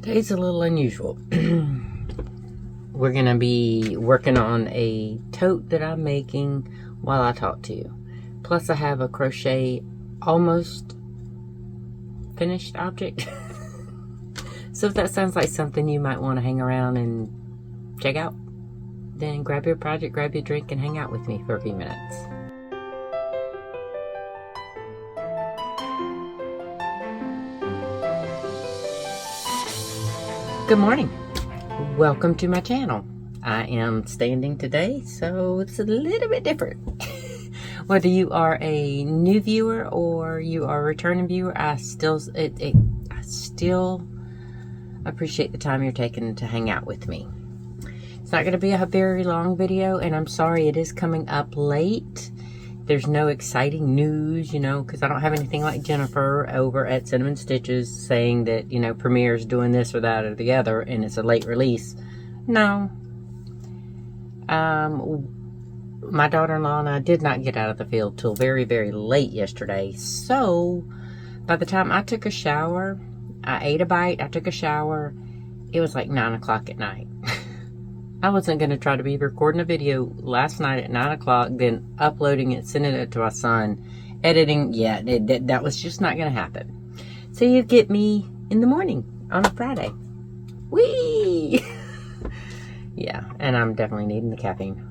Today's a little unusual. We're going to be working on a tote that I'm making while I talk to you. Plus I have a crochet almost finished object. So if that sounds like something you might want to hang around and check out, then grab your project, grab your drink, and hang out with me for a few minutes. Good morning. Welcome to my channel. I am standing today, so it's a little bit different. Whether you are a new viewer or you are a returning viewer, I still appreciate the time you're taking to hang out with me. It's not going to be a very long video, and I'm sorry it is coming up late. There's no exciting news, because I don't have anything like Jennifer over at Cinnamon Stitches saying that, Premiere's doing this or that or the other, and it's a late release. No. My daughter-in-law and I did not get out of the field till very, very late yesterday. So, by the time I took a shower, I ate a bite, I took a shower, it was like 9 o'clock at night. I wasn't going to try to be recording a video last night at 9 o'clock, then uploading it, sending it to my son, editing. Yeah, that was just not going to happen. So you get me in the morning on a Friday. Whee! Yeah, and I'm definitely needing the caffeine.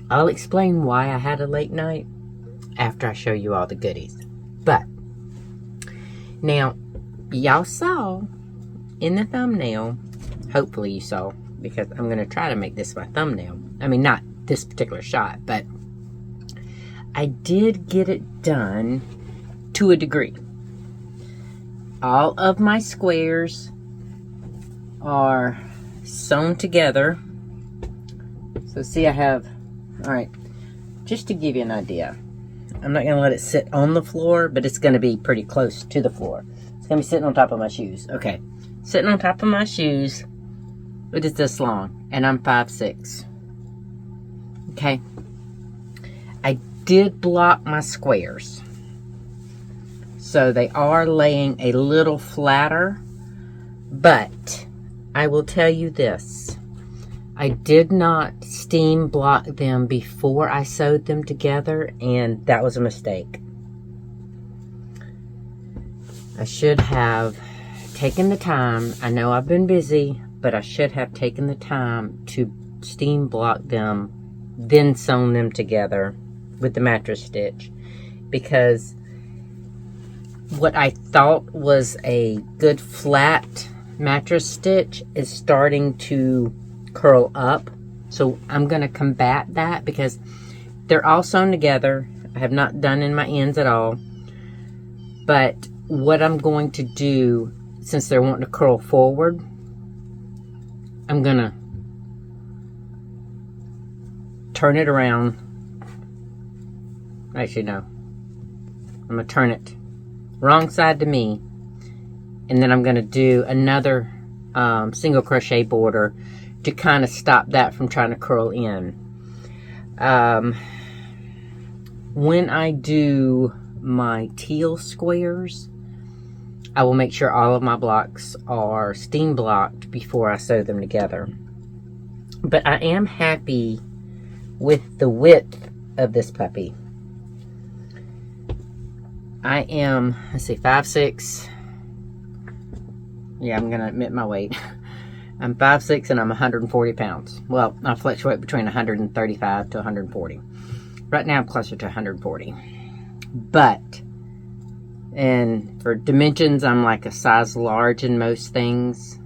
I'll explain why I had a late night after I show you all the goodies. But, now, y'all saw in the thumbnail, hopefully you saw, because I'm going to try to make this my thumbnail. I mean, not this particular shot, but I did get it done to a degree. All of my squares are sewn together. So see, I have, all right, just to give you an idea, I'm not going to let it sit on the floor, but it's going to be pretty close to the floor. It's going to be sitting on top of my shoes. Okay. Sitting on top of my shoes, it is this long, and I'm 5'6". Okay, I did block my squares, so they are laying a little flatter, but I will tell you this, I did not steam block them before I sewed them together, and that was a mistake. I should have taken the time. I know I've been busy, but I should have taken the time to steam block them, then sewn them together with the mattress stitch, because what I thought was a good flat mattress stitch is starting to curl up. So I'm going to combat that because they're all sewn together. I have not done in my ends at all, but what I'm going to do, since they're wanting to curl forward, I'm going to turn it around. Actually, no. I'm going to turn it wrong side to me. And then I'm going to do another single crochet border to kind of stop that from trying to curl in. When I do my teal squares, I will make sure all of my blocks are steam blocked before I sew them together. But I am happy with the width of this puppy. I am, let's see, 5'6". Yeah, I'm going to admit my weight. I'm 5'6" and I'm 140 pounds. Well, I fluctuate between 135 to 140. Right now I'm closer to 140. But, and for dimensions, I'm like a size large in most things.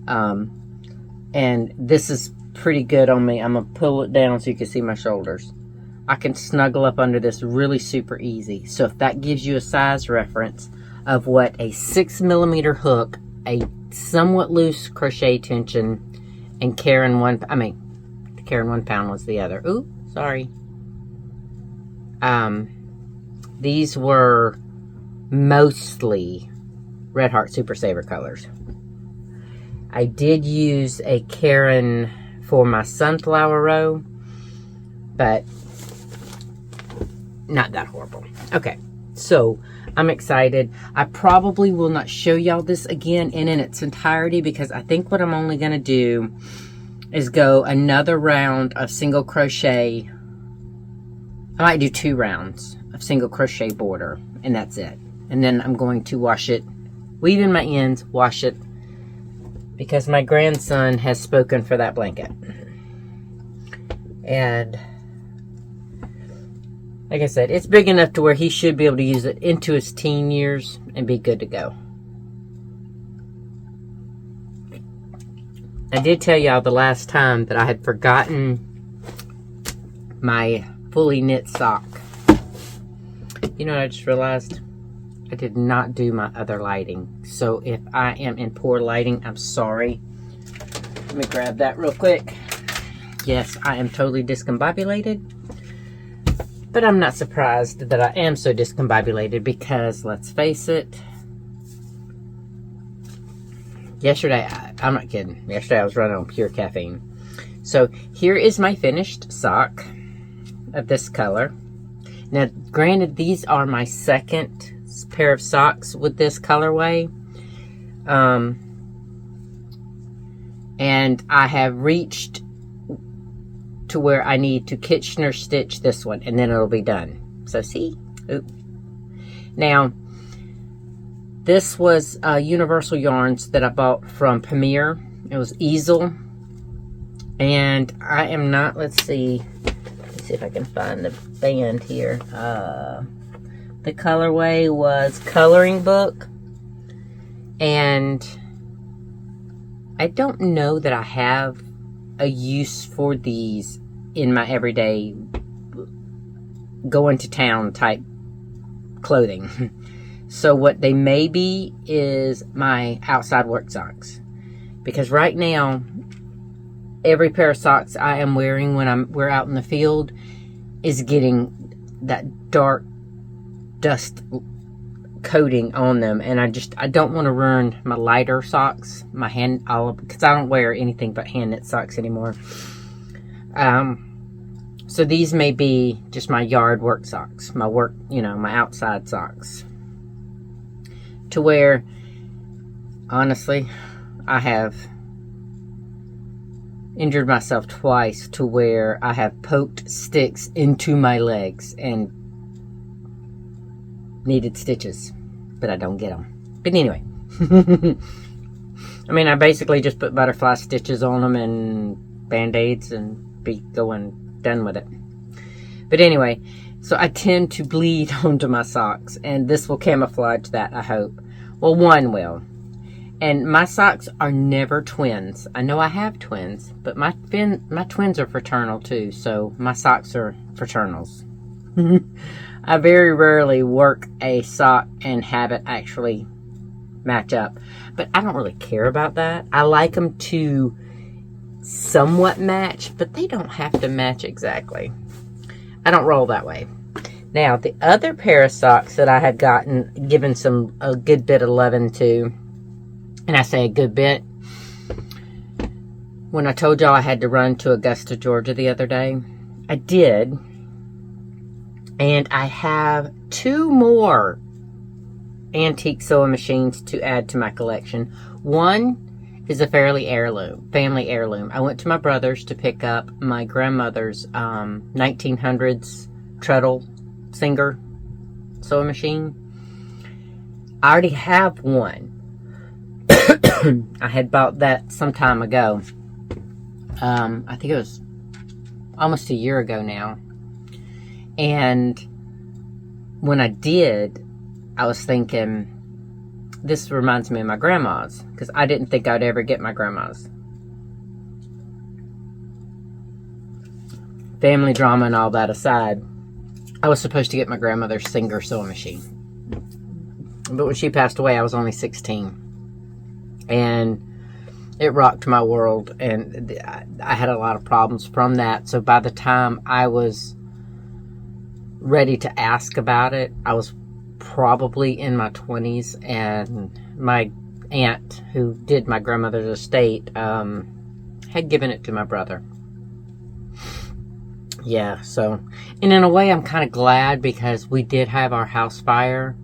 And this is pretty good on me. I'm going to pull it down so you can see my shoulders. I can snuggle up under this really super easy. So if that gives you a size reference of what a 6mm hook, a somewhat loose crochet tension, and Karen 1 pound was the other. Ooh, sorry. These were mostly Red Heart Super Saver colors. I did use a Karen for my sunflower row, but not that horrible. Okay, so I'm excited. I probably will not show y'all this again in its entirety because I think what I'm only going to do is go another round of single crochet. I might do 2 rounds of single crochet border, and that's it. And then I'm going to wash it, weave in my ends, wash it, because my grandson has spoken for that blanket. And like I said, it's big enough to where he should be able to use it into his teen years and be good to go. I did tell y'all the last time that I had forgotten my fully knit sock. You know what I just realized? I did not do my other lighting. So if I am in poor lighting, I'm sorry. Let me grab that real quick. Yes, I am totally discombobulated. But I'm not surprised that I am so discombobulated because, let's face it, yesterday, I'm not kidding. Yesterday I was running on pure caffeine. So here is my finished sock of this color. Now, granted, these are my second pair of socks with this colorway. And I have reached to where I need to Kitchener stitch this one, and then it'll be done. So see? Oop. Now, this was Universal Yarns that I bought from Premier. It was easel. And I am not, let's see if I can find the band here. The colorway was Coloring Book. And I don't know that I have a use for these in my everyday going to town type clothing. So what they may be is my outside work socks. Because right now, every pair of socks I am wearing when we're out in the field is getting that dark dust coating on them, and I don't want to ruin my lighter socks, because I don't wear anything but hand knit socks anymore. So these may be just my yard work socks, my outside socks. To where, honestly, I have injured myself twice to where I have poked sticks into my legs and needed stitches, but I don't get them. But anyway, I mean, I basically just put butterfly stitches on them and band-aids and be done with it. But anyway, so I tend to bleed onto my socks, and this will camouflage that, I hope. Well, one will. And my socks are never twins. I know I have twins, but my twins are fraternal too, so my socks are fraternals. I very rarely work a sock and have it actually match up. But I don't really care about that. I like them to somewhat match, but they don't have to match exactly. I don't roll that way. Now, the other pair of socks that I had given a good bit of loving to, and I say a good bit, when I told y'all I had to run to Augusta, Georgia the other day, I did. And I have 2 more antique sewing machines to add to my collection. One is a family heirloom. I went to my brother's to pick up my grandmother's 1900s treadle Singer sewing machine. I already have one. I had bought that some time ago. I think it was almost a year ago now. And when I did, I was thinking, this reminds me of my grandma's, because I didn't think I'd ever get my grandma's. Family drama and all that aside, I was supposed to get my grandmother's Singer sewing machine. But when she passed away, I was only 16. And it rocked my world, and I had a lot of problems from that. So by the time I was ready to ask about it, I was probably in my 20s, and my aunt, who did my grandmother's estate, had given it to my brother. Yeah, so, and in a way I'm kind of glad, because we did have our house fire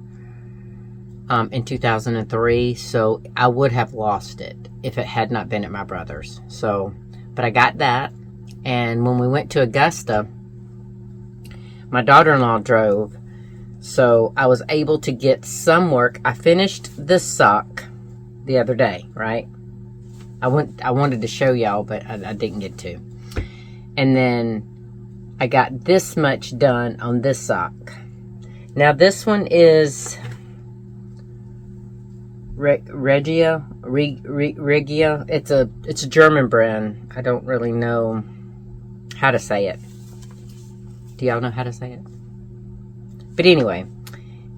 in 2003, so I would have lost it if it had not been at my brother's. So, but I got that, and when we went to Augusta, my daughter-in-law drove, so I was able to get some work. I finished this sock the other day, right? I wanted to show y'all, but I didn't get to. And then I got this much done on this sock. Now this one is Regia. It's a German brand. I don't really know how to say it. Do y'all know how to say it? But anyway,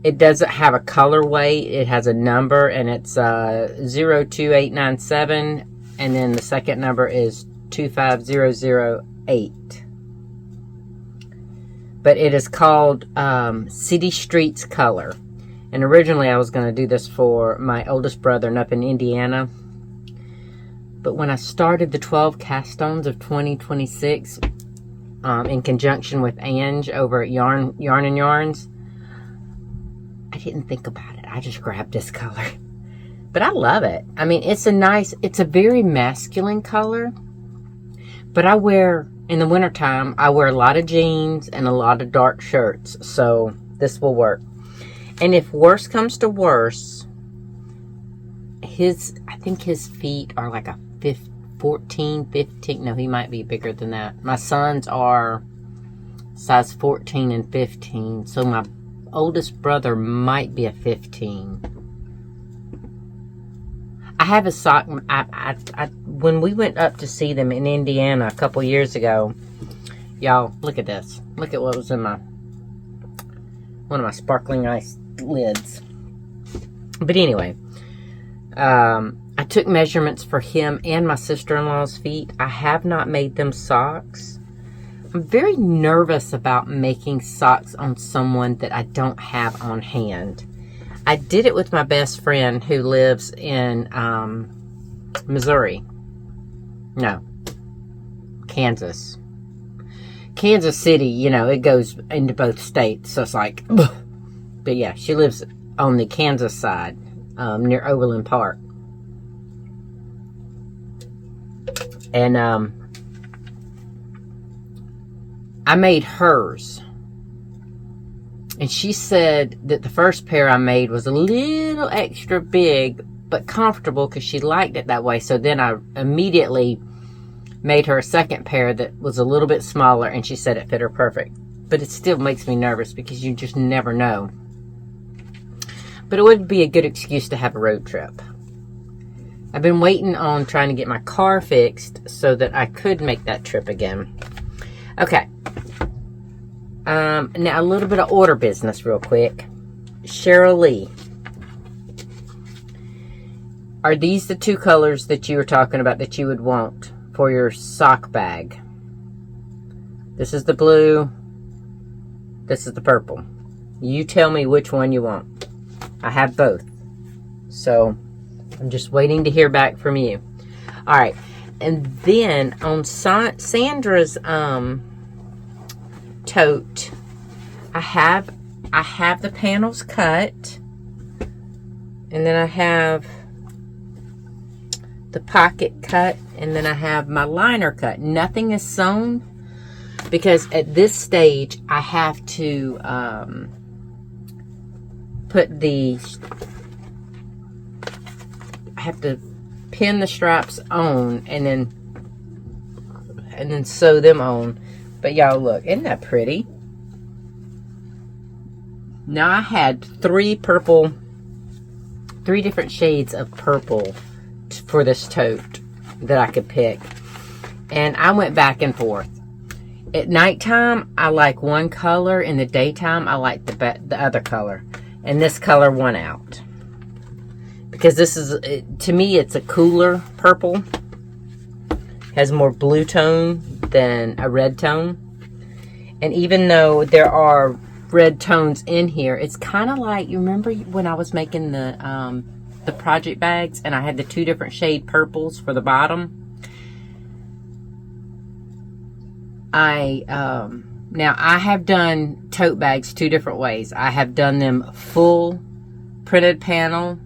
it doesn't have a colorway. It has a number, and it's 02897, and then the second number is 25008. But it is called City Streets Color. And originally I was going to do this for my oldest brother up in Indiana. But when I started the 12 Cast Stones of 2026, in conjunction with Ange over at Yarn and Yarns, I didn't think about it. I just grabbed this color. But I love it. I mean, it's a very masculine color. But I wear, in the wintertime, I wear a lot of jeans and a lot of dark shirts. So this will work. And if worse comes to worse, I think his feet are like a 14, 15. No, he might be bigger than that. My sons are size 14 and 15. So my oldest brother might be a 15. I have a sock. When we went up to see them in Indiana a couple years ago, y'all, look at this. Look at what was in one of my sparkling ice lids. But anyway, I took measurements for him and my sister-in-law's feet. I have not made them socks. I'm very nervous about making socks on someone that I don't have on hand. I did it with my best friend who lives in Missouri. No, Kansas. Kansas City, you know, it goes into both states, so it's like, ugh. But yeah, she lives on the Kansas side, near Overland Park. And I made hers. And she said that the first pair I made was a little extra big, but comfortable because she liked it that way. So then I immediately made her a second pair that was a little bit smaller, and she said it fit her perfect. But it still makes me nervous because you just never know. But it would be a good excuse to have a road trip. I've been waiting on trying to get my car fixed so that I could make that trip again. Okay. Now a little bit of order business real quick. Cheryl Lee. Are these the two colors that you were talking about that you would want for your sock bag? This is the blue. This is the purple. You tell me which one you want. I have both. So I'm just waiting to hear back from you. All right. And then on Sandra's tote, I have the panels cut, and then I have the pocket cut, and then I have my liner cut. Nothing is sewn because at this stage I have to pin the straps on and then sew them on. But y'all look, isn't that pretty? Now I had three different shades of purple for this tote that I could pick. And I went back and forth. At nighttime, I like one color. In the daytime, I like the other color. And this color won out. Because this is, to me, it's a cooler purple. Has more blue tone than a red tone. And even though there are red tones in here, it's kind of like, you remember when I was making the project bags and I had the two different shade purples for the bottom? Now I have done tote bags two different ways. I have done them full printed panel,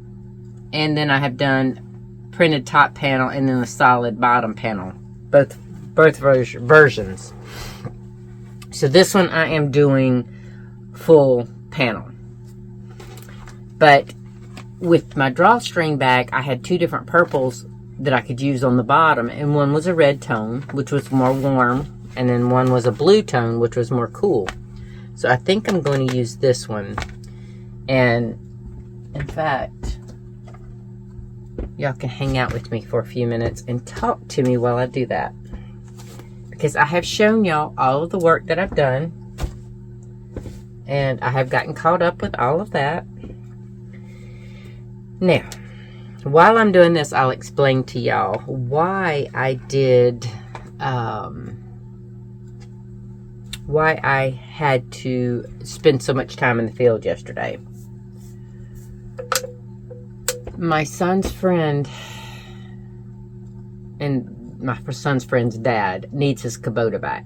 and then I have done printed top panel and then the solid bottom panel. Both versions. So this one I am doing full panel. But with my drawstring bag, I had two different purples that I could use on the bottom, and one was a red tone, which was more warm, and then one was a blue tone, which was more cool. So I think I'm going to use this one. And in fact, y'all can hang out with me for a few minutes and talk to me while I do that, because I have shown y'all all of the work that I've done, and I have gotten caught up with all of that. Now, while I'm doing this, I'll explain to y'all why I did, why I had to spend so much time in the field yesterday. My son's friend and my son's friend's dad needs his Kubota back.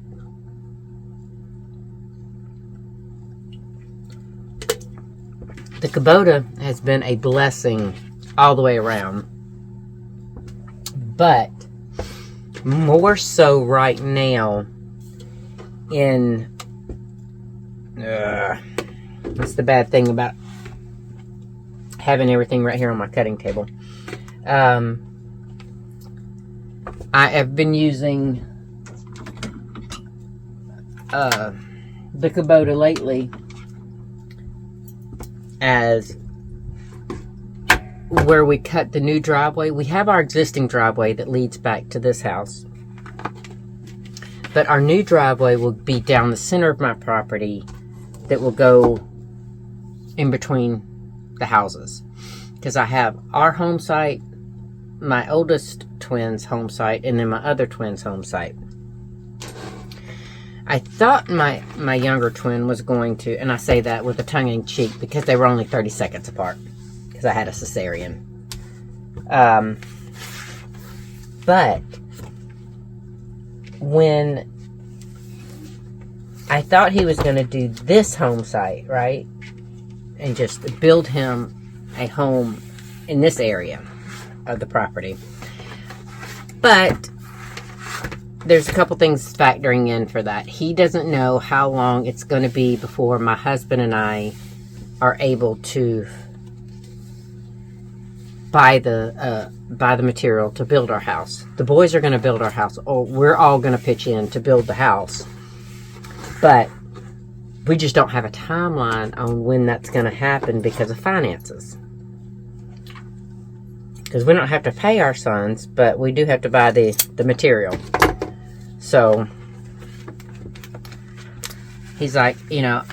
The Kubota has been a blessing all the way around, but more so right now in that's the bad thing about having everything right here on my cutting table. I have been using the Kubota lately as where we cut the new driveway. We have our existing driveway that leads back to this house, but our new driveway will be down the center of my property that will go in between the houses, because I have our home site, my oldest twin's home site, and then my other twin's home site. I thought my younger twin was going to, and I say that with a tongue-in-cheek because they were only 30 seconds apart, because I had a cesarean. But when I thought he was going to do this home site, right, and just build him a home in this area of the property, but there's a couple things factoring in for that. He doesn't know how long it's going to be before my husband and I are able to buy the material to build our house. The boys are going to build our house, or we're all going to pitch in to build the house, but we just don't have a timeline on when that's going to happen because of finances. Because we don't have to pay our sons, but we do have to buy the material. So he's like, you know,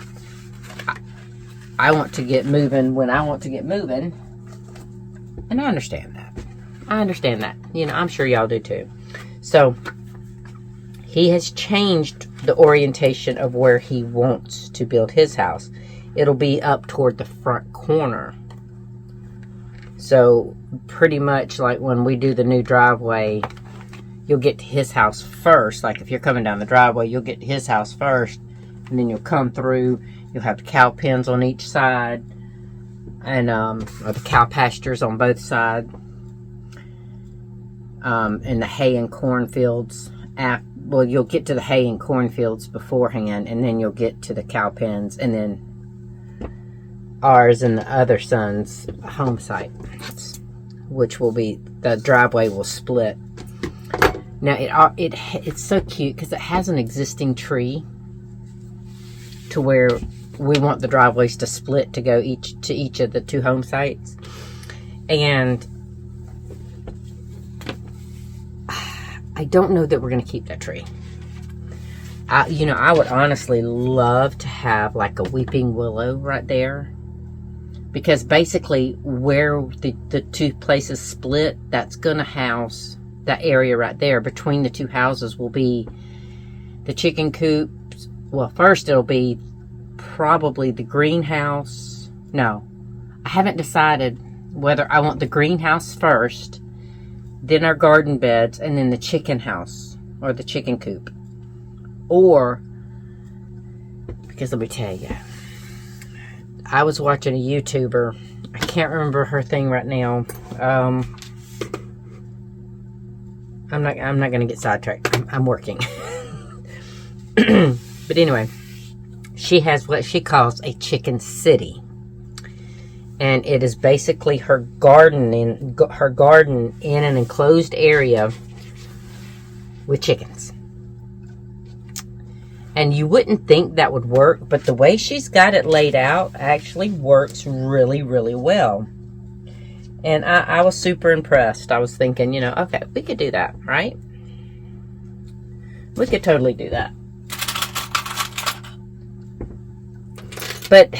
I want to get moving when I want to get moving. And I understand that. I understand that. You know, I'm sure y'all do too. So he has changed the orientation of where he wants to build his house. It'll be up toward the front corner. So pretty much like when we do the new driveway, you'll get to his house first. Like if you're coming down the driveway, you'll get to his house first, and then you'll come through. You'll have the cow pens on each side, and or the cow pastures on both sides, and the hay and cornfields. Well, you'll get to the hay and cornfields beforehand, and then you'll get to the cow pens, and then ours and the other son's home site, which will be, the driveway will split. Now it's so cute because it has an existing tree to where we want the driveways to split to go to each of the two home sites, and I don't know that we're going to keep that tree. You know, I would honestly love to have like a weeping willow right there, because basically where the two places split, that's going to house that area right there. Between the two houses will be the chicken coops. Well, first it'll be probably the greenhouse. No, I haven't decided whether I want the greenhouse first, then our garden beds, and then the chicken house or the chicken coop. Or, because let me tell you, I was watching a YouTuber, I can't remember her thing right now. I'm not going to get sidetracked. I'm working. But anyway, she has what she calls a chicken city. And it is basically her garden in an enclosed area with chickens. And you wouldn't think that would work, but the way she's got it laid out actually works really, really well. And I was super impressed. I was thinking, okay, we could do that, right? We could totally do that. But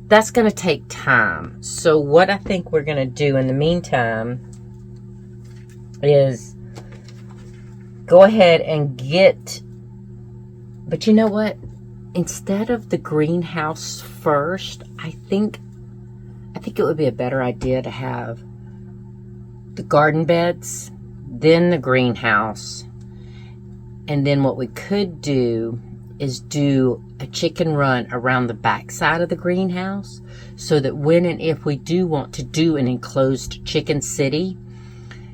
that's going to take time. So what I think we're going to do in the meantime is go ahead and get... But you know what? Instead of the greenhouse first, I think it would be a better idea to have the garden beds, then the greenhouse, and then what we could do is do a chicken run around the back side of the greenhouse, so that when and if we do want to do an enclosed chicken city,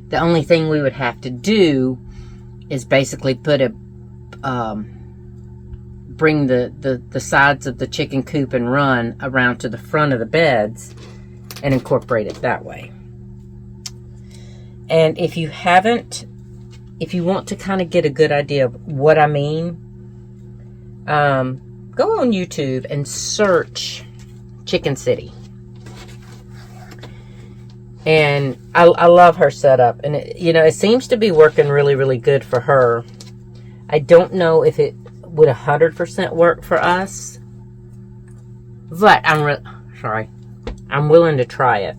the only thing we would have to do is basically put bring the sides of the chicken coop and run around to the front of the beds and incorporate it that way. And if you want to kind of get a good idea of what I mean, go on YouTube and search Chicken City. And I love her setup. And it seems to be working really, really good for her. I don't know if it would 100% work for us, but I'm willing to try it.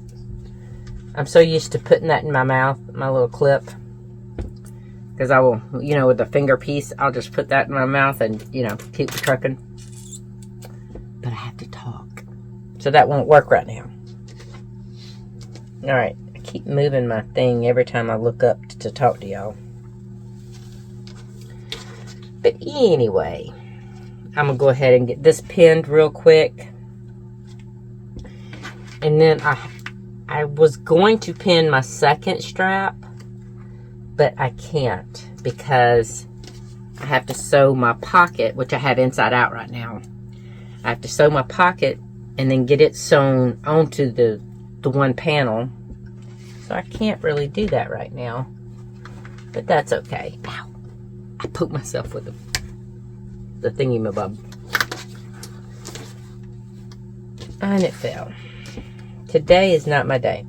I'm so used to putting that in my mouth, my little clip, because I will, with the finger piece, I'll just put that in my mouth and, keep trucking. But I have to talk, so that won't work right now. All right, I keep moving my thing every time I look up to talk to y'all. But anyway, I'm going to go ahead and get this pinned real quick. And then I was going to pin my second strap, but I can't because I have to sew my pocket, which I have inside out right now. I have to sew my pocket and then get it sewn onto the one panel. So I can't really do that right now, but that's okay. Ow. I poked myself with the thingy-mabob. And it fell. Today is not my day.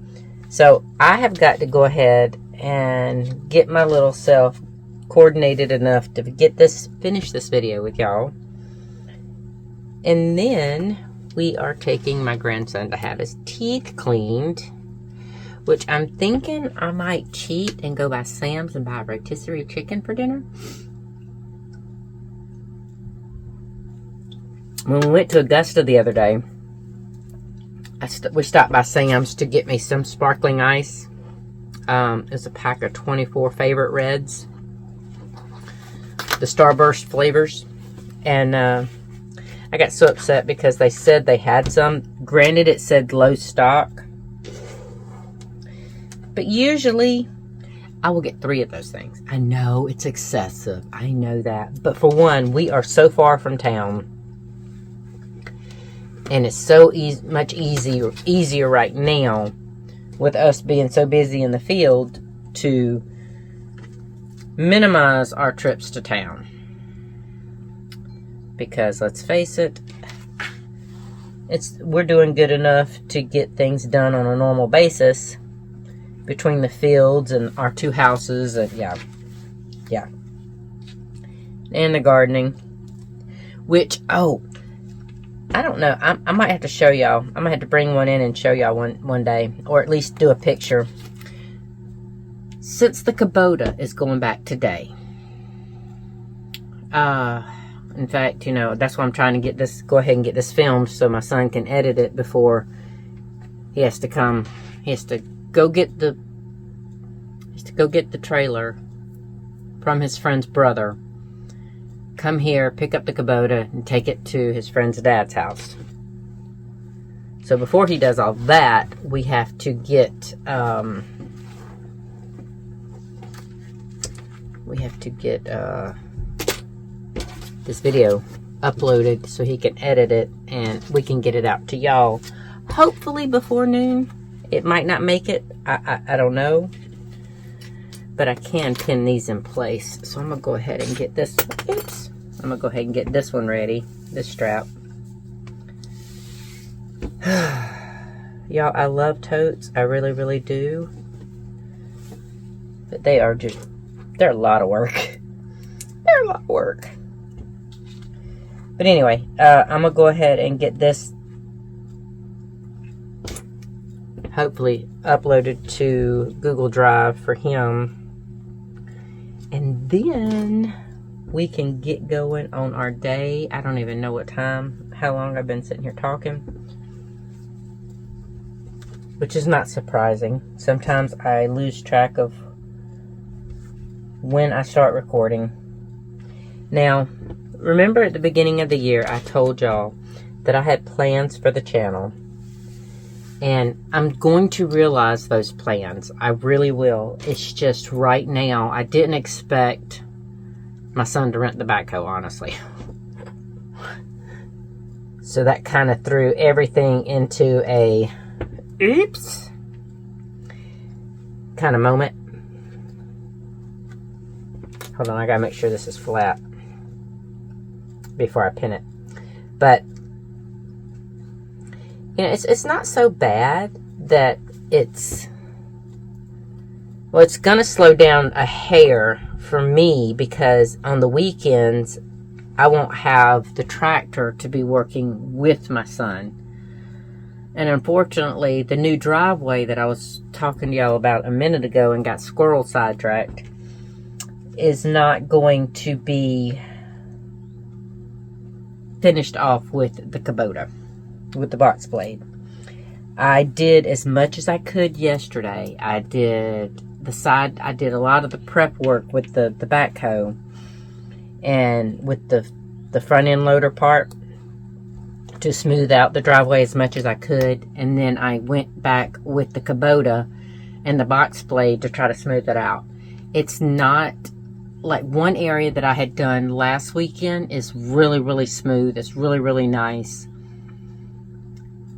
So I have got to go ahead and get my little self coordinated enough to finish this video with y'all. And then we are taking my grandson to have his teeth cleaned, which I'm thinking I might cheat and go by Sam's and buy a rotisserie chicken for dinner. When we went to Augusta the other day, we stopped by Sam's to get me some sparkling ice. It's a pack of 24 favorite reds, the Starburst flavors. And I got so upset because they said they had some. Granted, it said low stock. But usually, I will get 3 of those things. I know it's excessive. I know that. But for one, we are so far from town. And it's so much easier right now with us being so busy in the field to minimize our trips to town. Because let's face it, we're doing good enough to get things done on a normal basis between the fields and our 2 houses, and yeah, and the gardening. Which, I don't know. I might have to show y'all. I might have to bring one in and show y'all one day, or at least do a picture. Since the Kubota is going back today, in fact, that's why I'm trying to go ahead and get this filmed so my son can edit it before he has to come. He has to go get the trailer from his friend's brother, come here, pick up the Kubota, and take it to his friend's dad's house. So before he does all that, we have to get this video uploaded so he can edit it and we can get it out to y'all hopefully before noon. It might not make it, I don't know, but I can pin these in place. So I'm gonna go ahead and get this, I'm gonna go ahead and get this one ready, this strap. Y'all, I love totes, I really, really do, but they're a lot of work. They're a lot of work. But anyway, I'm gonna go ahead and get this hopefully uploaded to Google Drive for him, and then we can get going on our day. I don't even know what time, how long I've been sitting here talking, which is not surprising. Sometimes I lose track of when I start recording. Now, remember at the beginning of the year, I told y'all that I had plans for the channel. And I'm going to realize those plans. I really will. It's just right now, I didn't expect my son to rent the backhoe, honestly. So that kind of threw everything into a oops kind of moment. Hold on, I gotta make sure this is flat before I pin it. But you know, it's not so bad that it's gonna slow down a hair for me, because on the weekends I won't have the tractor to be working with my son. And unfortunately, the new driveway that I was talking to y'all about a minute ago and got squirrel sidetracked is not going to be finished off with the Kubota, with the box blade. I did as much as I could yesterday. I did a lot of the prep work with the backhoe and with the front end loader part to smooth out the driveway as much as I could, and then I went back with the Kubota and the box blade to try to smooth it out. It's not like one area that I had done last weekend is really, really smooth. It's really, really nice.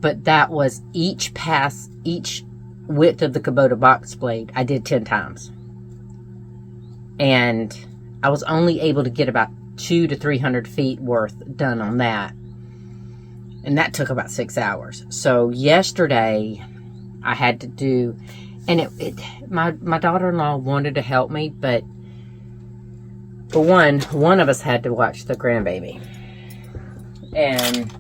But that was each width of the Kubota box blade I did 10 times. And I was only able to get about 200 to 300 feet worth done on that. And that took about 6 hours. So yesterday I had to do, and my daughter-in-law wanted to help me, but for one of us had to watch the grandbaby. And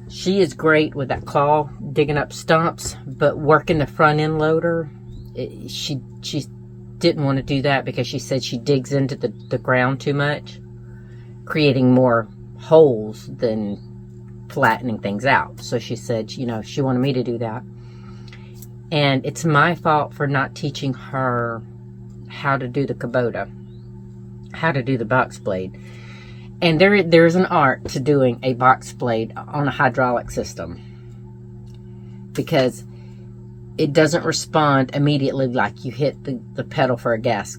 she is great with that claw, digging up stumps, but working the front end loader, she didn't want to do that because she said she digs into the ground too much, creating more holes than flattening things out. So she said, you know, she wanted me to do that. And it's my fault for not teaching her how to do the Kubota, how to do the box blade. And there's an art to doing a box blade on a hydraulic system, because it doesn't respond immediately like you hit the pedal for a gas.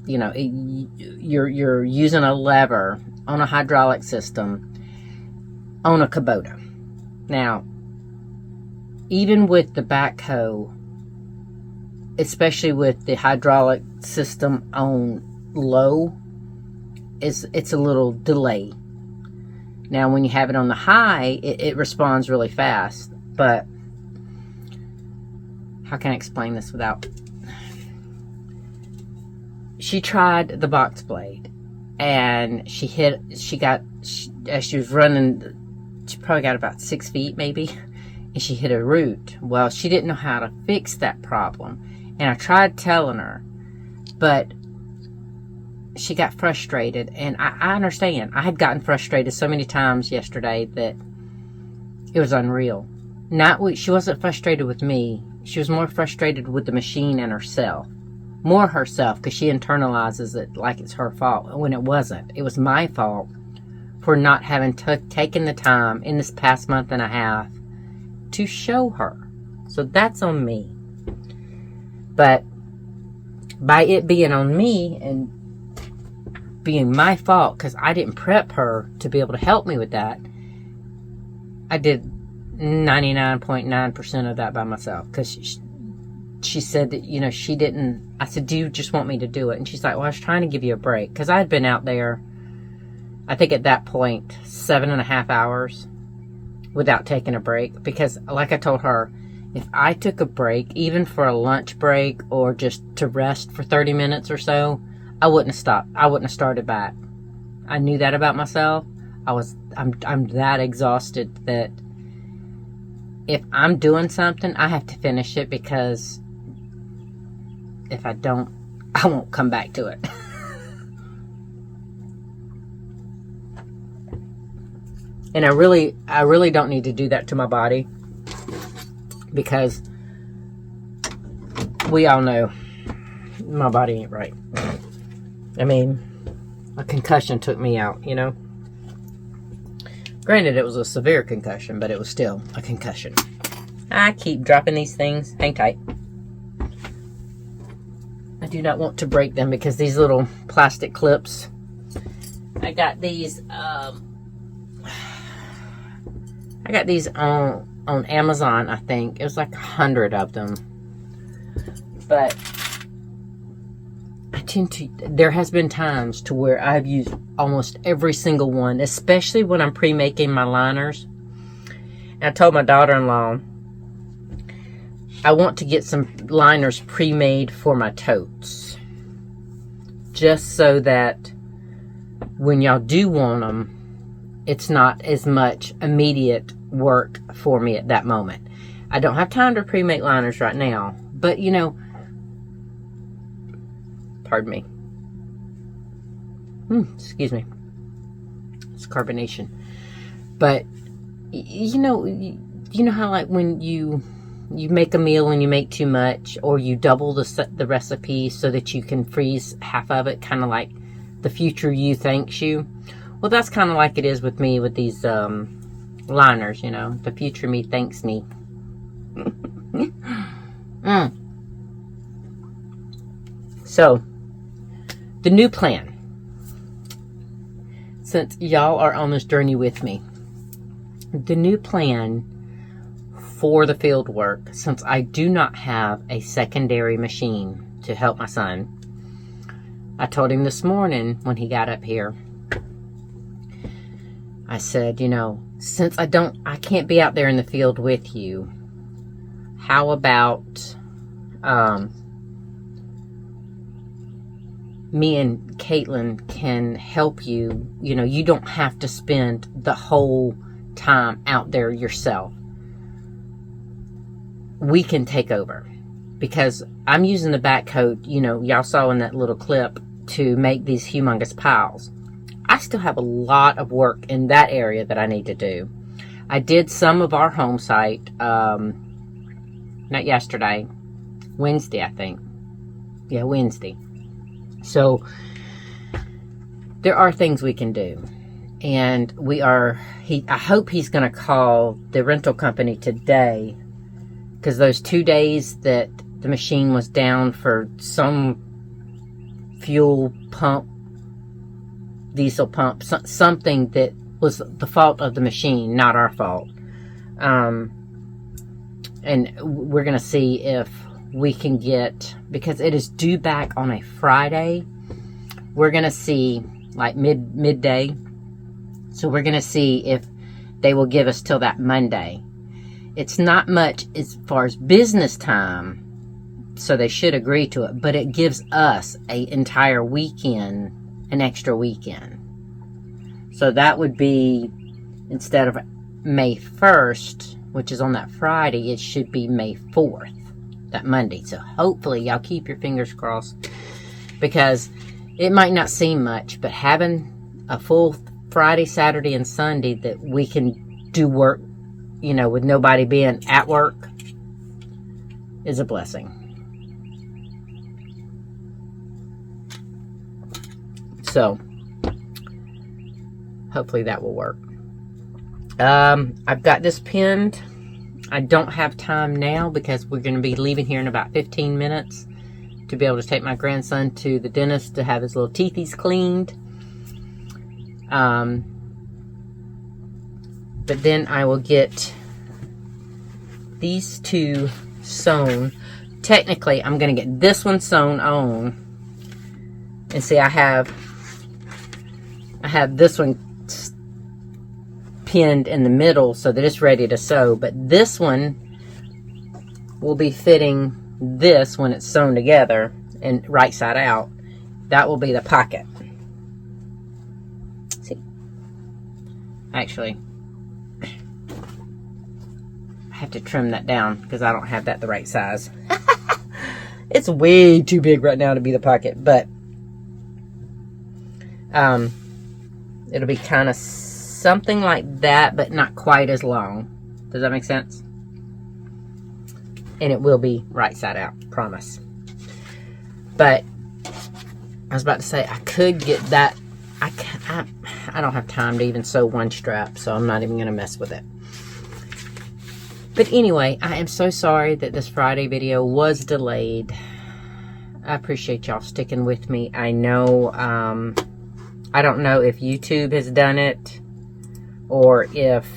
You know, you're using a lever on a hydraulic system on a Kubota. Now, even with the backhoe, especially with the hydraulic system on low, it's a little delay. Now, when you have it on the high, it responds really fast. But how can I explain this without? She tried the box blade, and as she was running, she probably got about 6 feet maybe, and she hit a root. Well, she didn't know how to fix that problem, and I tried telling her, but she got frustrated, and I understand. I had gotten frustrated so many times yesterday that it was unreal. She wasn't frustrated with me. She was more frustrated with the machine and herself. More herself, because she internalizes it like it's her fault, when it wasn't. It was my fault for not having taken the time in this past month and a half to show her. So that's on me. But by it being on me and being my fault, because I didn't prep her to be able to help me with that, I did 99.9% of that by myself. Because she said that, you know, she didn't. I said, do you just want me to do it? And she's like, well, I was trying to give you a break. Because I had been out there, I think at that point, 7.5 hours without taking a break. Because like I told her, if I took a break, even for a lunch break or just to rest for 30 minutes or so, I wouldn't have stopped. I wouldn't have started back. I knew that about myself. I'm that exhausted that if I'm doing something, I have to finish it, because if I don't, I won't come back to it. And I really don't need to do that to my body, because we all know my body ain't right. I mean, a concussion took me out, you know. Granted, it was a severe concussion, but it was still a concussion. I keep dropping these things. Hang tight. I do not want to break them, because these little plastic clips, I got these on Amazon, I think. It was like 100 of them. But there has been times to where I've used almost every single one, especially when I'm pre-making my liners. And I told my daughter-in-law, I want to get some liners pre-made for my totes, just so that when y'all do want them, it's not as much immediate work for me at that moment. I don't have time to pre-make liners right now, but you know, pardon me. Excuse me. It's carbonation. But you know how, like, when you make a meal and you make too much, or you double the recipe so that you can freeze half of it, kind of like the future you thanks you. Well, that's kind of like it is with me with these liners, you know. The future me thanks me. So, the new plan. Since y'all are on this journey with me, the new plan for the field work, since I do not have a secondary machine to help my son, I told him this morning when he got up here, I said, you know, since I can't be out there in the field with you, how about me and Caitlin can help you. You know, you don't have to spend the whole time out there yourself. We can take over, because I'm using the backhoe, you know, y'all saw in that little clip, to make these humongous piles. I still have a lot of work in that area that I need to do. I did some of our home site, not yesterday, Wednesday, I think. Yeah, Wednesday. So there are things we can do. And I hope he's going to call the rental company today, because those 2 days that the machine was down for some fuel pump, diesel pump, something that was the fault of the machine, not our fault. And we're going to see if we can get, because it is due back on a Friday, we're going to see like midday. So we're going to see if they will give us till that Monday. It's not much as far as business time, so they should agree to it, but it gives us an entire weekend, an extra weekend. So that would be, instead of May 1st, which is on that Friday, it should be May 4th, that Monday. So hopefully y'all keep your fingers crossed, because it might not seem much, but having a full Friday, Saturday, and Sunday that we can do work, you know, with nobody being at work, is a blessing. So hopefully that will work. I've got this pinned I don't have time now because we're going to be leaving here in about 15 minutes to be able to take my grandson to the dentist to have his little teethies cleaned. But then I will get these two sewn. Technically, I'm going to get this one sewn on. And see, I have this one pinned in the middle so that it's ready to sew. But this one will be fitting this when it's sewn together and right side out. That will be the pocket. See? Actually, I have to trim that down because I don't have that the right size. It's way too big right now to be the pocket, but it'll be kind of something like that, but not quite as long. Does that make sense? And it will be right side out, promise. But I was about to say I could get that. I don't have time to even sew one strap, so I'm not even going to mess with it. But anyway, I am so sorry that this Friday video was delayed. I appreciate y'all sticking with me. I know, I don't know if YouTube has done it or if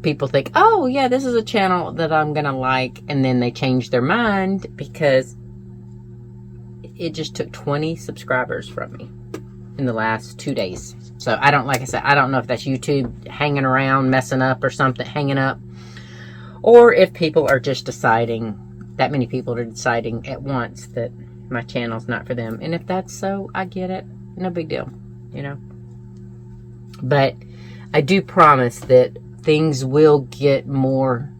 people think, oh yeah, this is a channel that I'm going to like, and then they change their mind because it just took 20 subscribers from me in the last 2 days. So I don't, like I said, I don't know if that's YouTube hanging around, messing up or something, hanging up. Or if people are just deciding, that many people are deciding at once that my channel's not for them. And if that's so, I get it. No big deal, you know. But I do promise that things will get more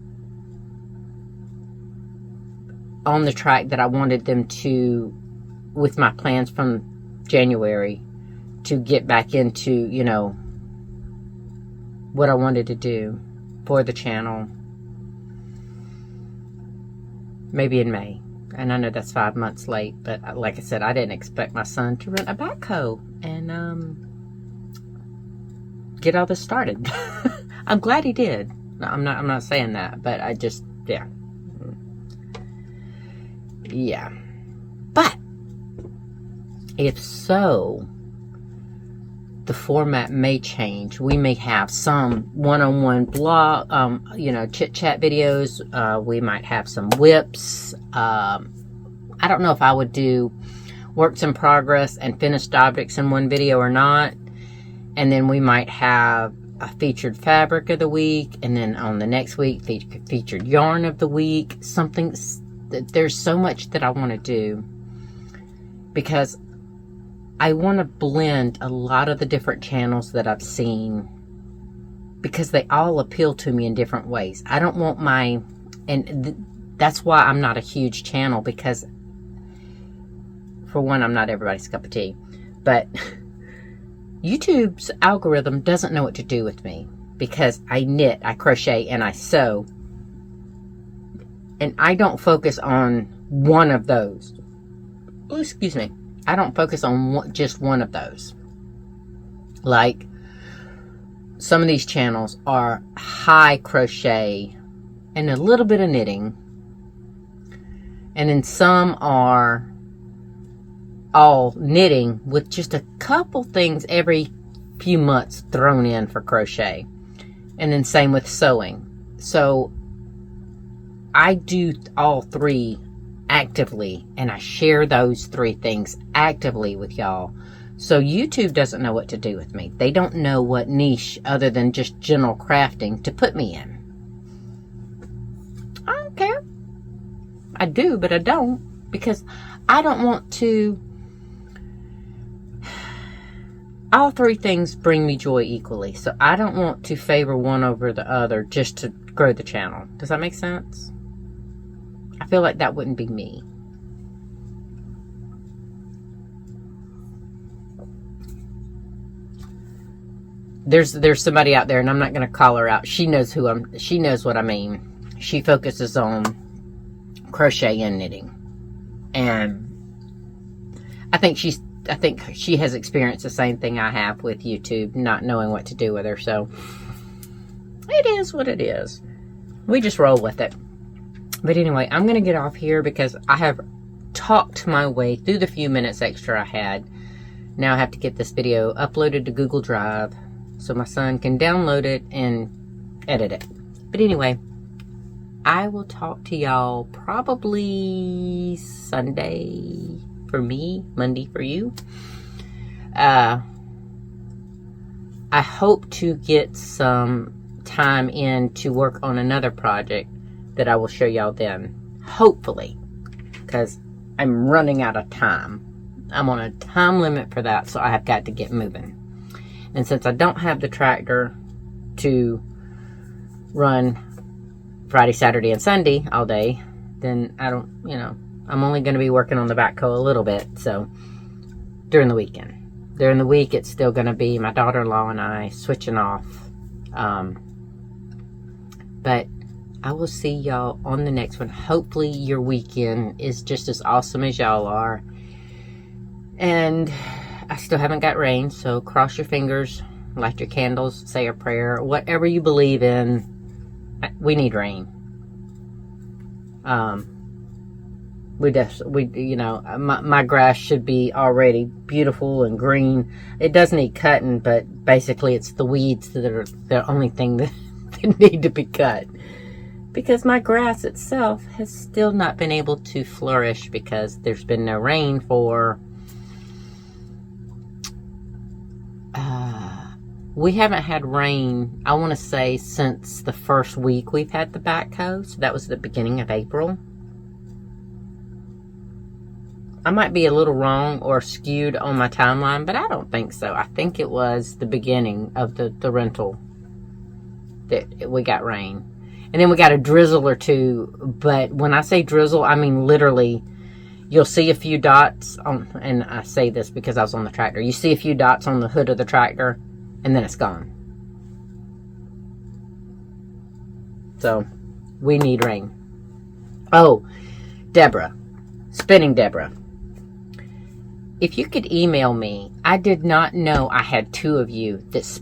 on the track that I wanted them to with my plans from January to get back into, you know, what I wanted to do for the channel. Maybe in May. And I know that's 5 months late, but like I said, I didn't expect my son to rent a backhoe and get all this started. I'm glad he did. I'm not saying that, but I just, yeah. Yeah. But if so, the format may change. We may have some one-on-one blog, you know, chit-chat videos. We might have some whips. I don't know if I would do works in progress and finished objects in one video or not. And then we might have a featured fabric of the week, and then on the next week, featured yarn of the week. Something. There's so much that I want to do because I want to blend a lot of the different channels that I've seen because they all appeal to me in different ways. I don't want my, and that's why I'm not a huge channel, because for one, I'm not everybody's cup of tea, but YouTube's algorithm doesn't know what to do with me because I knit, I crochet, and I sew, and I don't focus on one of those. Oh, excuse me. I don't focus on just one of those. Like, some of these channels are high crochet and a little bit of knitting. And then some are all knitting with just a couple things every few months thrown in for crochet. And then same with sewing. So I do all three actively, and I share those three things actively with y'all. So YouTube doesn't know what to do with me. They don't know what niche other than just general crafting to put me in. I don't care. I do, but I don't, because I don't want to. All three things bring me joy equally, so I don't want to favor one over the other just to grow the channel. Does that make sense? I feel like that wouldn't be me. There's somebody out there, and I'm not going to call her out. She knows she knows what I mean. She focuses on crochet and knitting. And I think she has experienced the same thing I have with YouTube, not knowing what to do with her. So it is what it is. We just roll with it. But anyway, I'm going to get off here because I have talked my way through the few minutes extra I had. Now I have to get this video uploaded to Google Drive so my son can download it and edit it. But anyway, I will talk to y'all probably Sunday for me, Monday for you. I hope to get some time in to work on another project that I will show y'all then. Hopefully. Because I'm running out of time. I'm on a time limit for that, so I have got to get moving. And since I don't have the tractor to run Friday, Saturday, and Sunday all day, then I don't, I'm only going to be working on the backhoe a little bit, so during the weekend. During the week, it's still going to be my daughter-in-law and I switching off. But I will see y'all on the next one. Hopefully your weekend is just as awesome as y'all are. And I still haven't got rain, so cross your fingers, light your candles, say a prayer, whatever you believe in. We need rain. My grass should be already beautiful and green. It does need cutting, but basically it's the weeds that are the only thing that need to be cut. Because my grass itself has still not been able to flourish because there's been no rain for... we haven't had rain, I want to say, since the first week we've had the backhoe. So that was the beginning of April. I might be a little wrong or skewed on my timeline, but I don't think so. I think it was the beginning of the rental that we got rain. And then we got a drizzle or two. But when I say drizzle, I mean literally, you'll see a few dots on, and I say this because I was on the tractor. You see a few dots on the hood of the tractor, and then it's gone. So, we need rain. Oh, Deborah. Spinning Deborah. If you could email me, I did not know I had two of you that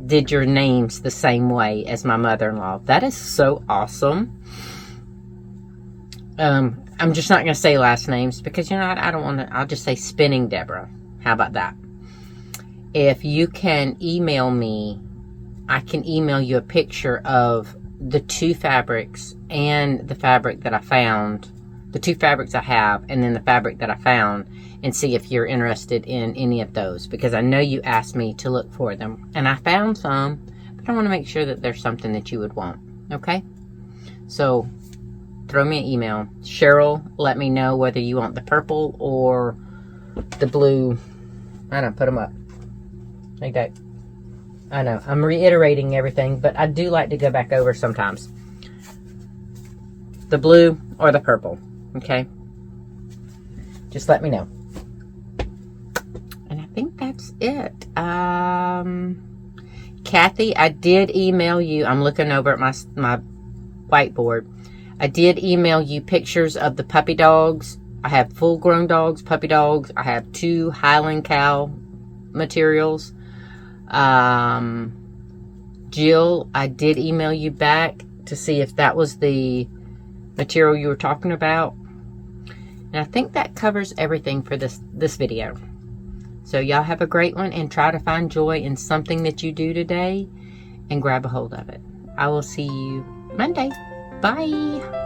did your names the same way as my mother-in-law. That is so awesome. I'm just not going to say last names because, I don't want to. I'll just say Spinning Deborah. How about that? If you can email me, I can email you a picture of the two fabrics and the fabric that I found. The two fabrics I have and then the fabric that I found, and see if you're interested in any of those, because I know you asked me to look for them and I found some, but I want to make sure that there's something that you would want. Okay, so throw me an email. Cheryl, let me know whether you want the purple or the blue. I don't put them up like that. I know I'm reiterating everything, but I do like to go back over sometimes. The blue or the purple. Okay, just let me know. And I think that's it. Kathy, I did email you. I'm looking over at my whiteboard. I did email you pictures of the puppy dogs. I have full-grown dogs, puppy dogs. I have 2 Highland cow materials. Jill, I did email you back to see if that was the material you were talking about. And I think that covers everything for this video. So y'all have a great one, and try to find joy in something that you do today and grab a hold of it. I will see you Monday. Bye.